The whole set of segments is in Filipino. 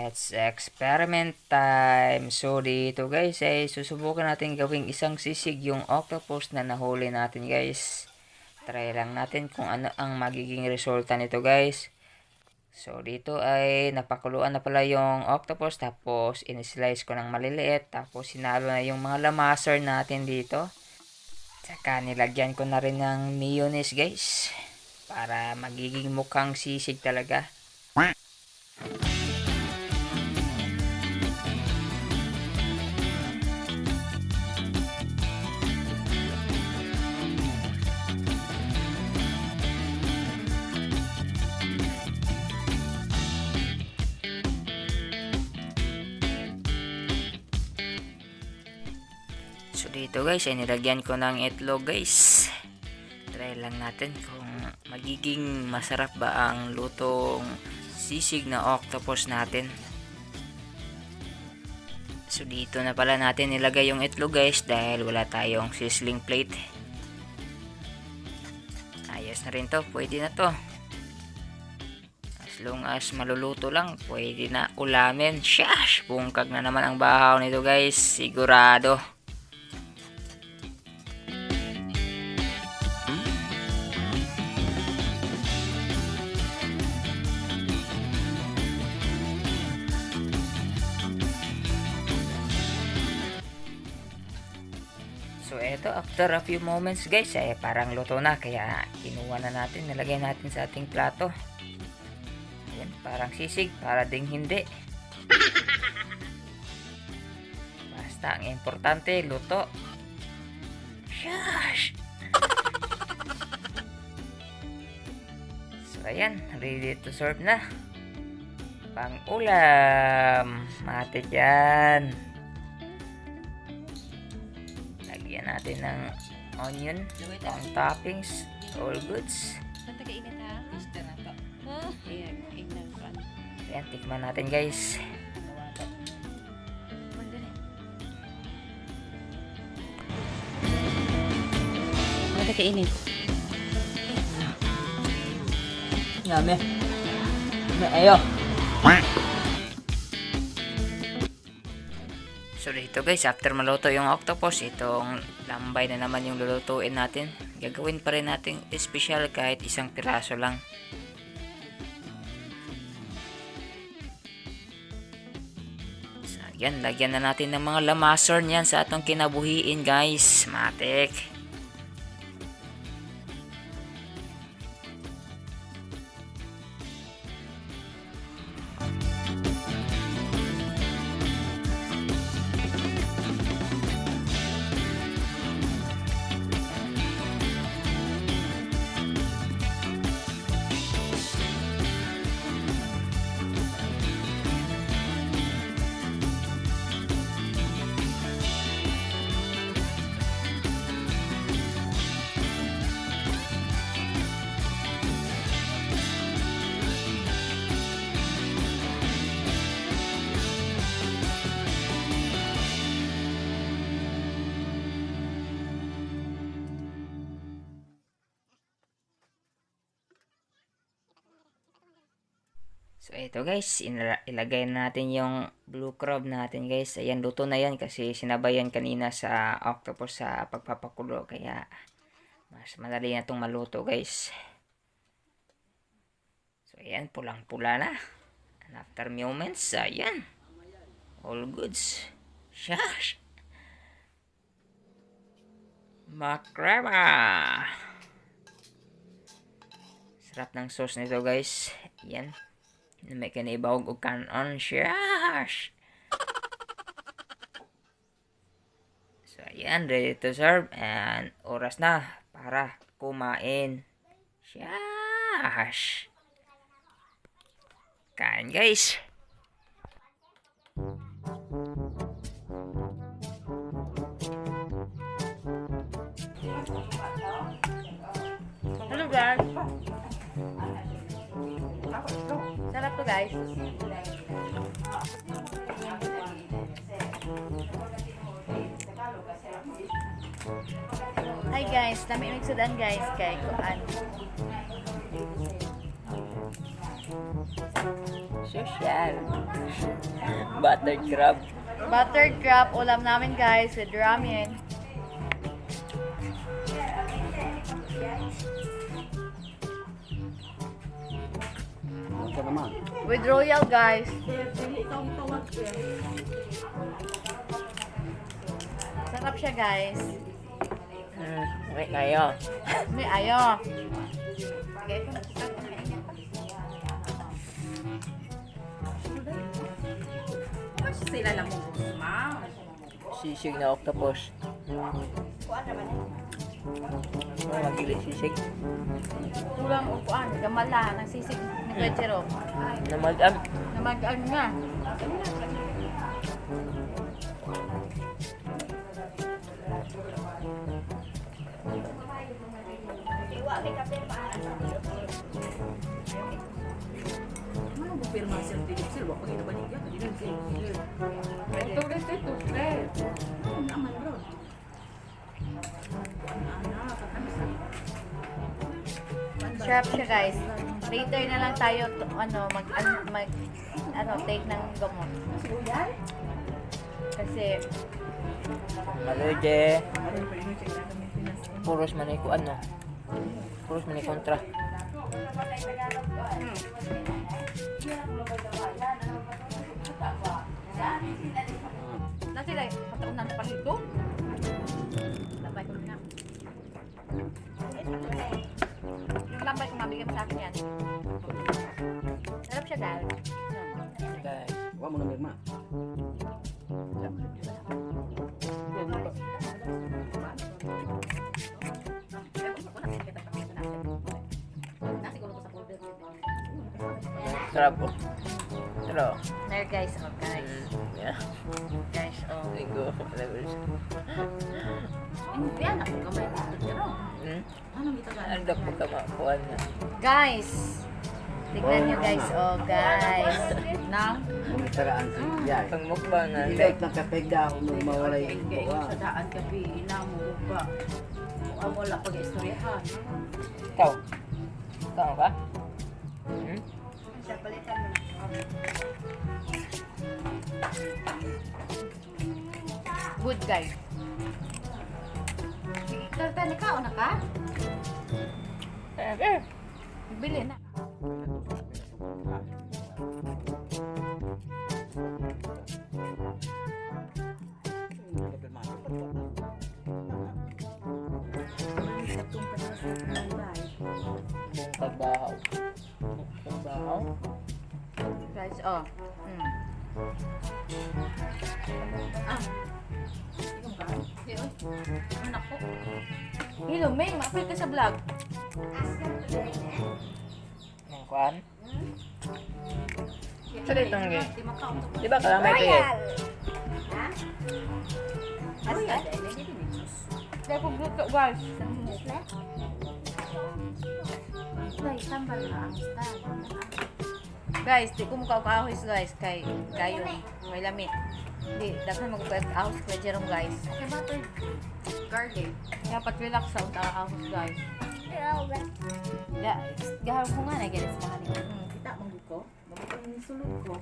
Let's experiment time. So dito guys ay susubukan natin gawing isang sisig yung octopus na nahuli natin guys. Try lang natin kung ano ang magiging resulta nito guys. So dito ay napakuluan na pala yung octopus, tapos in-slice ko ng maliliit, tapos sinalo na yung mga lamasar natin dito. Tsaka nilagyan ko na rin ng mayonnaise guys, para magiging mukhang sisig talaga. So dito guys ay nilagyan ko ng itlog guys. Try lang natin kung magiging masarap ba ang lutong sisig na octopus natin. So dito na pala natin nilagay yung itlog guys dahil wala tayong sizzling plate. Ayos na rin to, pwede na to. As long as maluluto lang, pwede na ulamin. Shash! Bungkag na naman ang bahaw nito guys, sigurado. So eto, after a few moments guys ay parang luto na, kaya kinuha na natin, nilagay natin sa ating plato. Ayan, parang sisig, para ding hindi. Basta ang importante, luto. Shush! So ayan, ready to serve na. Pang ulam, matik yan. Lagyan natin ng onion, pang toppings, all goods. Matagainit ha? Gusto na to. Ayan, ignan pa. Ayan, tikman natin guys. Matagainit. Yummy. Ayo. So dito guys, after maluto yung octopus, itong lambay na naman yung lulutuin natin. Gagawin pa rin natin special kahit isang piraso lang. So yan, lagyan na natin ng mga lamasar niyan sa atong kinabuhiin guys. Matik. So ito guys, ilagay na natin yung blue crab natin guys. Ayan, luto na yan kasi sinabayan kanina sa octopus sa pagpapakulo, kaya mas madali na itong maluto guys. So ayan, pulang pula na. And after moments, ayan, all goods. Shush! Makraba! Sarap ng sauce nito guys. Ayan, may kanibawag o kanon. Shush! So ayan, ready to serve, and oras na para kumain. Shush! Kain guys. Hello guys. Sarap to guys. Hi guys, nami mixudan guys kay kuan. Social. Buttered crab. Buttered crab, ulam namin guys with ramen. Ano naman? With royal guys. Sarap siya guys. Wait kayo. May ayo. Sila lang mo ma. Sisig na octopus. Magili sisig. Kulang upuan, gamala, nagsisig ni Kuya Namagam. Namagaan nga. Ano mo pirma sir Philip sir, wag pagina baligya, hindi lang sir. Ito ito, friend. Naman bro. Ana, kakano sa. Sarap siya guys. Later na lang tayo take ng gamot. Kasi Maluje. Puros man ko ano. Puros man kontra. dati lang pataunan pa ito. Labay ko na. Yung lambay ko mabigyan mo sa akin yan. Sarap siya guys. Guys. Huwag mo na mirma. Sarap po. Pero, There guys, oh guys. yeah. Guys, oh. Ligo. Hindi yan ako gamay dito pero. Ano kita ga? Ano po kamakuan na? Guys. Tignan nyo guys, oh guys. Now, Nataraan si Jai. Pag mukbang na. Hindi na kapega kung mawalay Kay yung kay buwan. sa daan kapi ina mo ba. Ang wala pag istoryahan. Ikaw? Ikaw ba? good guys. Tartan ka o naka? Bili na. Buong pagbahaw. Pagbahaw? Guys, oh. Ah. Anak ko. Hello, May. Ma-appeal ka sa vlog. Ng kuan? Sa ditong gi. Di makaon to. Di ba kalamay ito eh? Kaya po gluto, guys. Ay, tambal na ang style. Guys, di ko mukha ahos guys. Kay gayon. May lamit. Di, daghan mag-ahos kay Jerome guys. Kaya ba ito garden? Dapat relax sa unta ahos guys. Gahal ko nga na ganit sa kanila. Kita mong ko. Bakit ang sulod ko?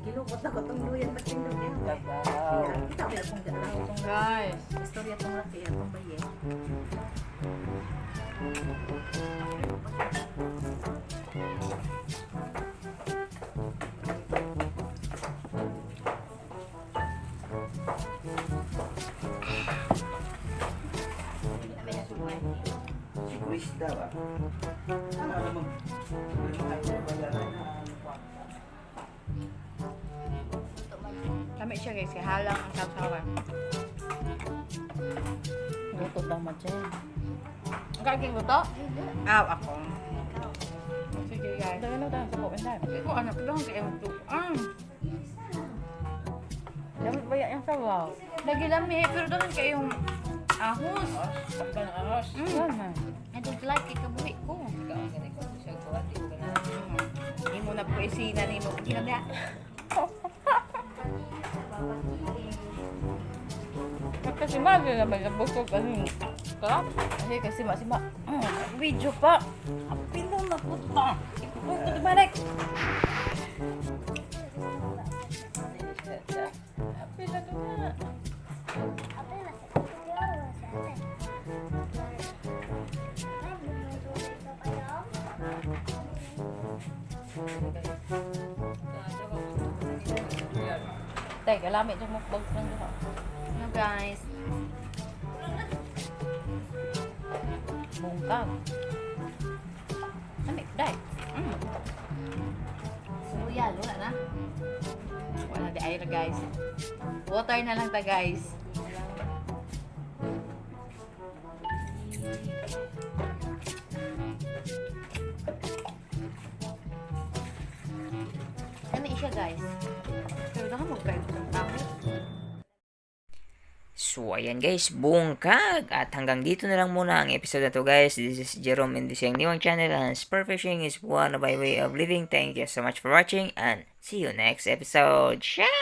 Kilukot ako itong luyan. Ba't yung luyan? Pagbahaw. Kita ba akong galaw itong Guys. istorya itong laki itong baye. Si Krista ba? Ano naman? Kami siya guys. Kaya halang ang kapsawan. Luto daw mo dyan. Ang kaking luto? Aw, ako. Sige guys. Dahil na tayo sa buwan dahil. Hindi ko anak lang. Kaya ito. Dapat ba yung sabaw? Lagi lami. Pero doon kayong ahos. Pagka ng ahos. I don't like it. Kabuhi ko. Ikaw ang ganito ko siya kuha. Di ko na. Hindi mo na poesina ni mo. Ginagaya. Kasi mali na ba yung bukog ano yung sarap? Kasi kasi masima. Video pa. Apil na napunta. Punta di balik. Pila ka na. Teka, lamit yung mukbang ko lang dito. Ano guys? Bungkag. Lamit, dahil. Surya, wala na. Wala di ayra guys. Water na lang ta guys. Ano siya guys? Pero baka mag-drive ng tao. So, ayan guys, bungkag! At hanggang dito na lang muna ang episode na to guys. This is Jerome in the Siyang Niwang channel and Spur Fishing is one by way of living. Thank you so much for watching and see you next episode. Ciao!